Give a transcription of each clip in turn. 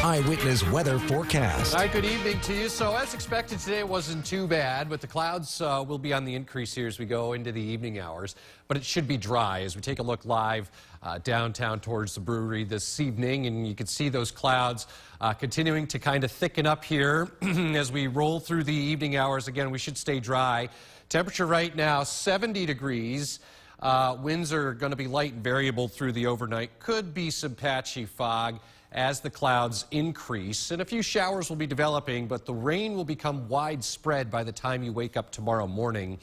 Eyewitness Weather Forecast. All right, good evening to you. So as expected today, it wasn't too bad, but the clouds will be on the increase here as we go into the evening hours. But it should be dry as we take a look live downtown towards the brewery this evening. And you can see those clouds continuing to kind of thicken up here as we roll through the evening hours. Again, we should stay dry. Temperature right now, 70 degrees. Winds are going to be light and variable through the overnight. Could be some patchy fog as the clouds increase, and a few showers will be developing, but the rain will become widespread by the time you wake up tomorrow morning.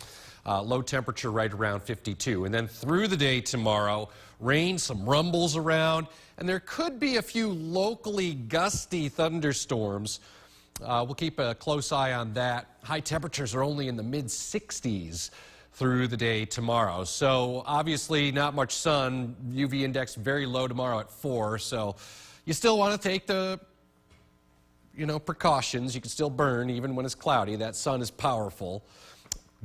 Low temperature right around 52. And then through the day tomorrow, rain, some rumbles around, and there could be a few locally gusty thunderstorms. We'll keep a close eye on that. High temperatures are only in the mid-60s through the day tomorrow. So obviously not much sun. UV index very low tomorrow at 4. So you still want to take the, precautions. You can still burn even when it's cloudy. That sun is powerful.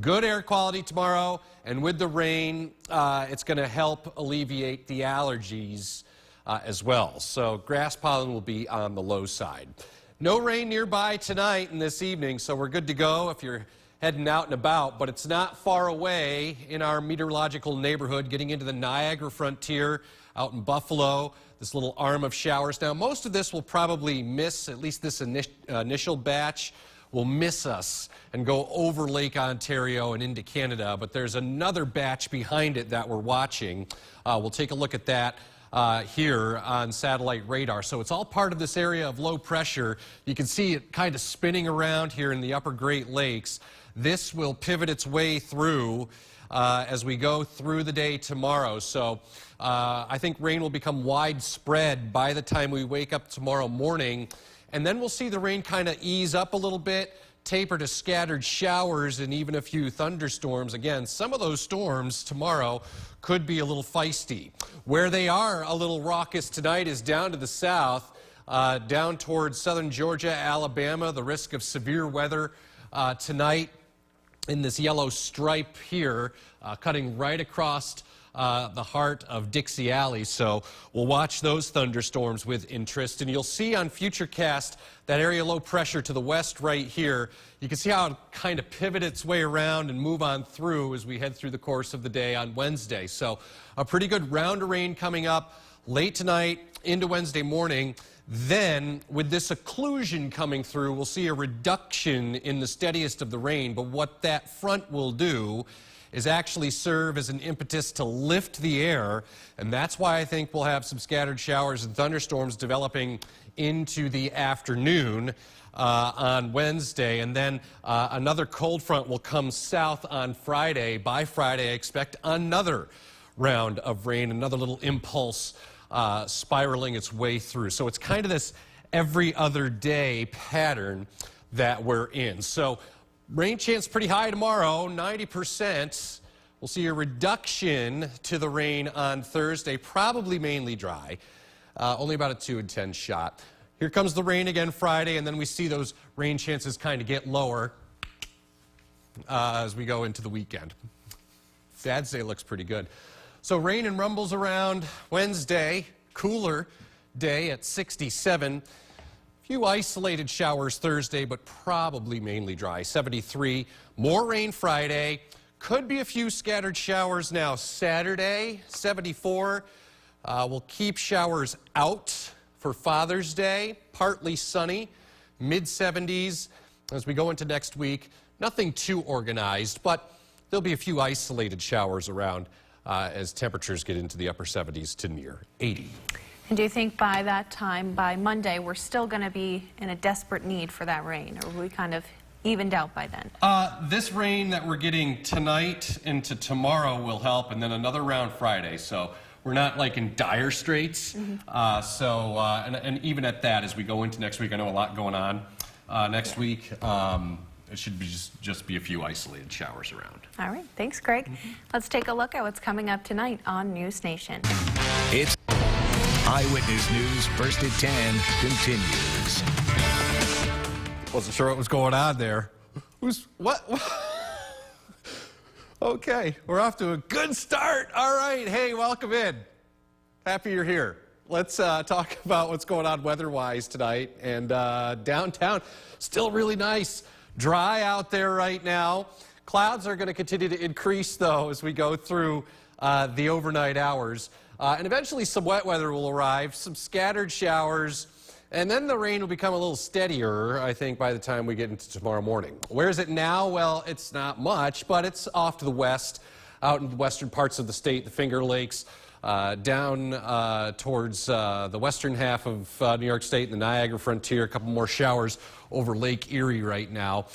Good air quality tomorrow, and with the rain, it's going to help alleviate the allergies as well. So grass pollen will be on the low side. No rain nearby tonight and this evening, so we're good to go if you're heading out and about, but it's not far away in our meteorological neighborhood, getting into the Niagara frontier out in Buffalo. This little arm of showers. Now, most of this will probably miss, at least this initial batch will miss us and go over Lake Ontario and into Canada, but there's another batch behind it that we're watching. We'll take a look at that here on satellite radar. So it's all part of this area of low pressure. You can see it kind of spinning around here in the upper Great Lakes. This will pivot its way through as we go through the day tomorrow. So I think rain will become widespread by the time we wake up tomorrow morning. And then we'll see the rain kind of ease up a little bit, taper to scattered showers and even a few thunderstorms. Again, some of those storms tomorrow could be a little feisty. Where they are a little raucous tonight is down to the south, down towards southern Georgia, Alabama. The risk of severe weather tonight in this yellow stripe here, cutting right across the heart of Dixie Alley. So we'll watch those thunderstorms with interest. And you'll see on Futurecast that area low pressure to the west right here. You can see how it kind of pivot its way around and move on through as we head through the course of the day on Wednesday. So a pretty good round of rain coming up late tonight into Wednesday morning. Then, with this occlusion coming through, we'll see a reduction in the steadiest of the rain. But what that front will do is actually serve as an impetus to lift the air. And that's why I think we'll have some scattered showers and thunderstorms developing into the afternoon on Wednesday. And then another cold front will come south on Friday. By Friday, I expect another round of rain, another little impulse spiraling its way through. So it's kind of this every other day pattern that we're in. So rain chance pretty high tomorrow, 90%. We'll see a reduction to the rain on Thursday, probably mainly dry, only about a 2 in 10 shot. Here comes the rain again Friday, and then we see those rain chances kind of get lower as we go into the weekend. Dad's Day looks pretty good. So rain and rumbles around Wednesday, cooler day at 67. Few isolated showers Thursday, but probably mainly dry, 73. More rain Friday. Could be a few scattered showers now Saturday, 74. We'll keep showers out for Father's Day, partly sunny, mid-70s. As we go into next week, nothing too organized, but there'll be a few isolated showers around as temperatures get into the upper 70s to near 80. And do you think by that time, by Monday, we're still going to be in a desperate need for that rain, or are we kind of evened out by then? This rain that we're getting tonight into tomorrow will help, and then another round Friday. So we're not like in dire straits. And even at that, as we go into next week, I know a lot going on next week. It should be just be a few isolated showers around. All right. Thanks, Greg. Let's take a look at what's coming up tonight on News Nation. It's Eyewitness News First at 10 continues. Wasn't sure what was going on there. What? Okay, we're off to a good start. All right. Hey, welcome in. Happy you're here. let's talk about what's going on weather-wise tonight. And downtown, still really nice. Dry out there right now. Clouds are going to continue to increase, though, as we go through the overnight hours. And eventually some wet weather will arrive, some scattered showers, and then the rain will become a little steadier, I think, by the time we get into tomorrow morning. Where is it now? Well, it's not much, but it's off to the west, out in the western parts of the state, the Finger Lakes, down towards the western half of New York State, the Niagara frontier. A couple more showers over Lake Erie right now.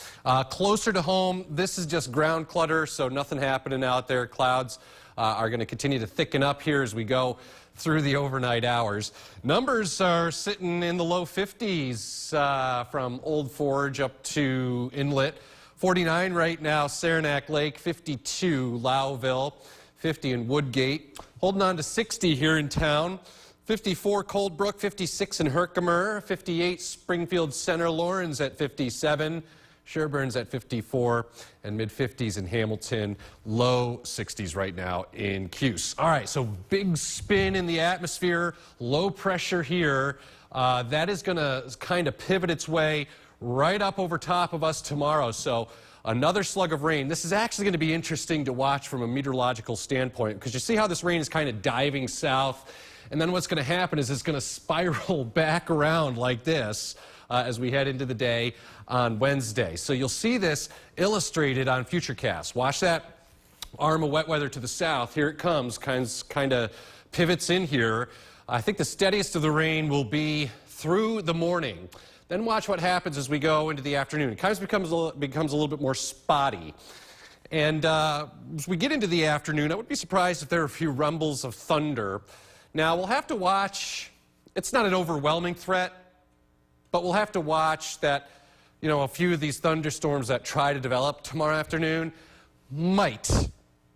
Closer to home, this is just ground clutter, so nothing happening out there. Clouds are going to continue to thicken up here as we go through the overnight hours. Numbers are sitting in the low 50s from Old Forge up to Inlet. 49 right now, Saranac Lake. 52, Lowville. 50 in Woodgate. Holding on to 60 here in town. 54 Coldbrook, 56 in Herkimer, 58 Springfield Center, Lawrence at 57, Sherburne's at 54, and mid-50s in Hamilton, low 60s right now in Cuse. All right, so big spin in the atmosphere, low pressure here. That is going to kind of pivot its way right up over top of us tomorrow. So another slug of rain. This is actually going to be interesting to watch from a meteorological standpoint, because you see how this rain is kind of diving south. And then what's going to happen is it's going to spiral back around like this as we head into the day on Wednesday. So you'll see this illustrated on Futurecast. Watch that arm of wet weather to the south. Here it comes, kind of pivots in here. I think the steadiest of the rain will be through the morning. Then watch what happens as we go into the afternoon. It kind of becomes a little bit more spotty. And as we get into the afternoon, I wouldn't be surprised if there are a few rumbles of thunder. Now, we'll have to watch. It's not an overwhelming threat, but we'll have to watch that, a few of these thunderstorms that try to develop tomorrow afternoon might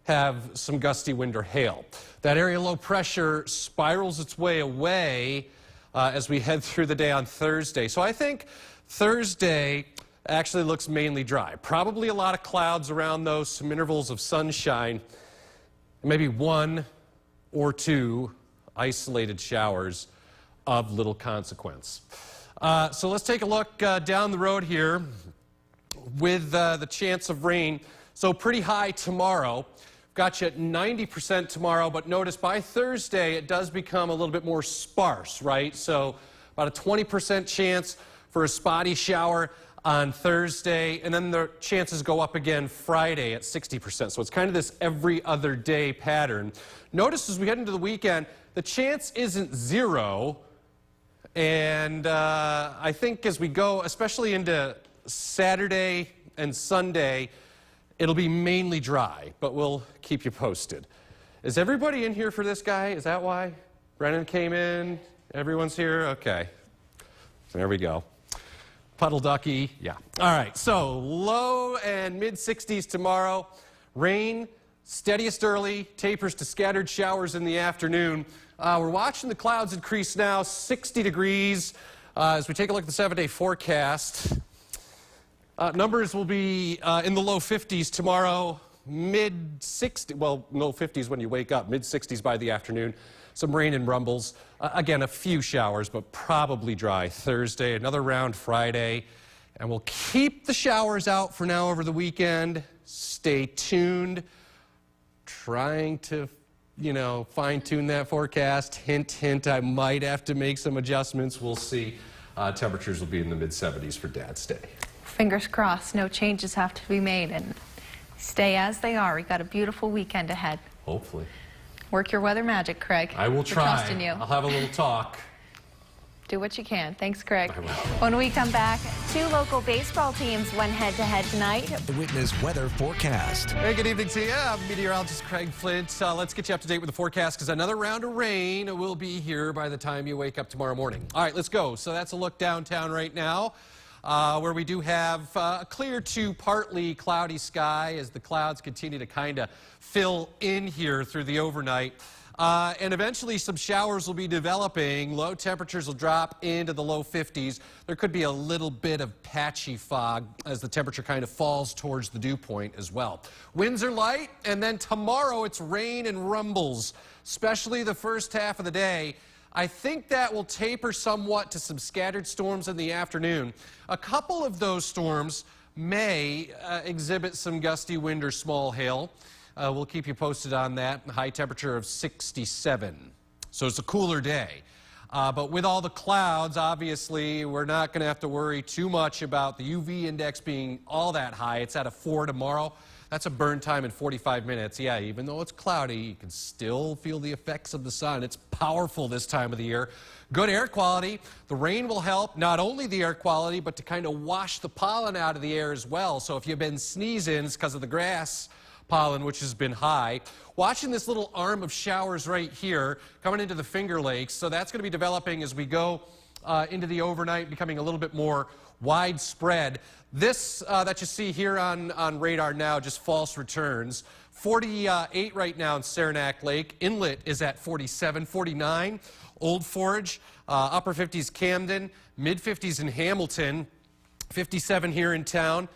have some gusty wind or hail. That area low pressure spirals its way away as we head through the day on Thursday. So I think Thursday actually looks mainly dry. Probably a lot of clouds around those, some intervals of sunshine, maybe one or two isolated showers of little consequence. So let's take a look down the road here with the chance of rain. So pretty high tomorrow. Got you at 90% tomorrow, but notice by Thursday it does become a little bit more sparse, right? So about a 20% chance for a spotty shower on Thursday, and then the chances go up again Friday at 60%. So it's kind of this every other day pattern. Notice as we head into the weekend, the chance isn't zero, and I think as we go, especially into Saturday and Sunday, it'll be mainly dry, but we'll keep you posted. Is everybody in here for this guy? Is that why? Brennan came in, everyone's here? Okay, so there we go. Puddle Ducky, yeah. All right, so low and mid-60s tomorrow. Rain, steadiest early, tapers to scattered showers in the afternoon. We're watching the clouds increase now, 60 degrees. As we take a look at the 7-day forecast, numbers will be in the low 50s tomorrow, mid-60s, well, low 50s when you wake up, mid-60s by the afternoon. Some rain and rumbles. Again, a few showers, but probably dry Thursday, another round Friday. And we'll keep the showers out for now over the weekend. Stay tuned. Trying to, fine-tune that forecast. Hint, hint, I might have to make some adjustments. We'll see. Temperatures will be in the mid-70s for Dad's Day. Fingers crossed, no changes have to be made and stay as they are. We've got a beautiful weekend ahead. Hopefully. Work your weather magic, Craig. I will try. We're trusting you. I'll have a little talk. Do what you can. Thanks, Craig. I will. When we come back, two local baseball teams went head-to-head tonight. The Witness Weather Forecast. Hey, good evening to you. I'm meteorologist Craig Flint. Let's get you up to date with the forecast because another round of rain will be here by the time you wake up tomorrow morning. All right, let's go. So that's a look downtown right now. Where we do have a clear to partly cloudy sky as the clouds continue to kind of fill in here through the overnight. And eventually some showers will be developing. Low temperatures will drop into the low 50s. There could be a little bit of patchy fog as the temperature kind of falls towards the dew point as well. Winds are light, and then tomorrow it's rain and rumbles, especially the first half of the day. I think that will taper somewhat to some scattered storms in the afternoon. A couple of those storms may exhibit some gusty wind or small hail. We'll keep you posted on that. High temperature of 67. So it's a cooler day. But with all the clouds, obviously, we're not going to have to worry too much about the UV index being all that high. It's at a 4 tomorrow. That's a burn time in 45 minutes. Yeah, even though it's cloudy, you can still feel the effects of the sun. It's powerful this time of the year. Good air quality. The rain will help not only the air quality, but to kind of wash the pollen out of the air as well. So if you've been sneezing, it's because of the grass pollen, which has been high. Watching this little arm of showers right here coming into the Finger Lakes. So that's going to be developing as we go into the overnight, becoming a little bit more widespread. This that you see here on radar now, just false returns. 48 right now in Saranac Lake. Inlet is at 47, 49. Old Forge, upper 50s Camden, mid 50s in Hamilton, 57 here in town.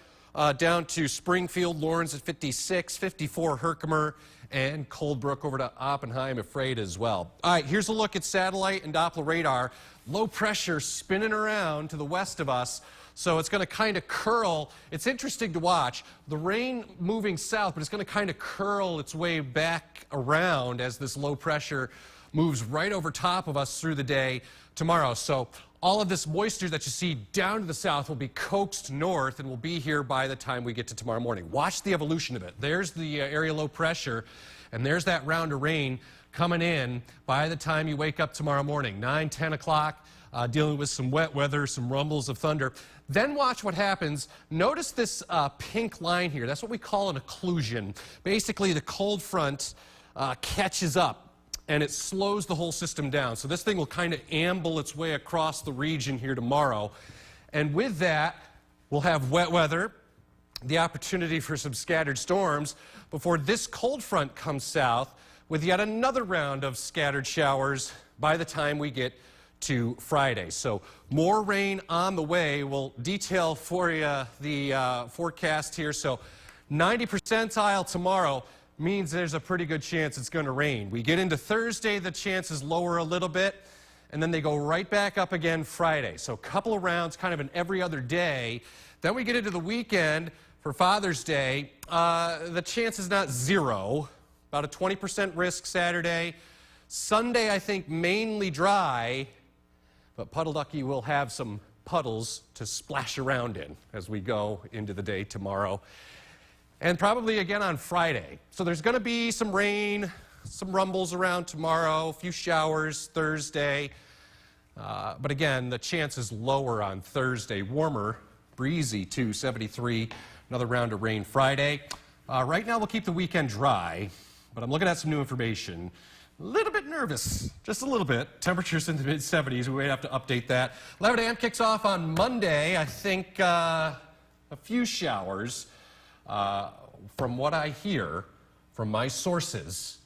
Down to Springfield, Lawrence at 56, 54 Herkimer, and Coldbrook over to Oppenheim, Afraid as well. All right, here's a look at satellite and Doppler radar. Low pressure spinning around to the west of us, so it's going to kind of curl. It's interesting to watch. The rain moving south, but it's going to kind of curl its way back around as this low pressure moves right over top of us through the day tomorrow. So all of this moisture that you see down to the south will be coaxed north and will be here by the time we get to tomorrow morning. Watch the evolution of it. There's the area low pressure, and there's that round of rain coming in by the time you wake up tomorrow morning, 9, 10 o'clock, dealing with some wet weather, some rumbles of thunder. Then watch what happens. Notice this pink line here. That's what we call an occlusion. Basically, the cold front catches up, and it slows the whole system down. So this thing will kind of amble its way across the region here tomorrow. And with that, we'll have wet weather, the opportunity for some scattered storms before this cold front comes south with yet another round of scattered showers by the time we get to Friday. So more rain on the way. We'll detail for you the forecast here. So 90 percentile tomorrow means there's a pretty good chance it's going to rain. We get into Thursday, the chances lower a little bit, and then they go right back up again Friday. So a couple of rounds kind of an every other day. Then we get into the weekend for Father's Day. The chance is not zero, about a 20% risk Saturday. Sunday, I think, mainly dry, but Puddle Ducky will have some puddles to splash around in as we go into the day tomorrow. And probably again on Friday. So there's going to be some rain, some rumbles around tomorrow, a few showers Thursday. But again, the chance is lower on Thursday. Warmer, breezy too, 73. Another round of rain Friday. Right now we'll keep the weekend dry, but I'm looking at some new information. A little bit nervous, just a little bit. Temperatures in the mid-70s. We may have to update that. 11 a.m. kicks off on Monday. I think a few showers. From what I hear from my sources,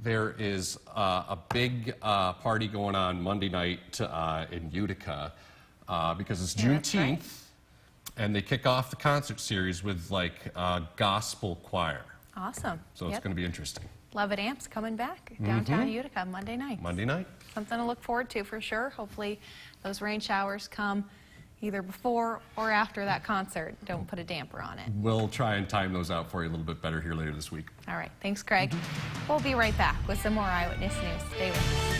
there is a big party going on Monday night in Utica because it's Juneteenth, right. And they kick off the concert series with like a gospel choir. Awesome. So it's going to be interesting. Love It Amp's coming back downtown Utica Monday night. Monday night. Something to look forward to for sure. Hopefully those rain showers come either before or after that concert. Don't put a damper on it. We'll try and time those out for you a little bit better here later this week. All right. Thanks, Greg. We'll be right back with some more Eyewitness News. Stay with us.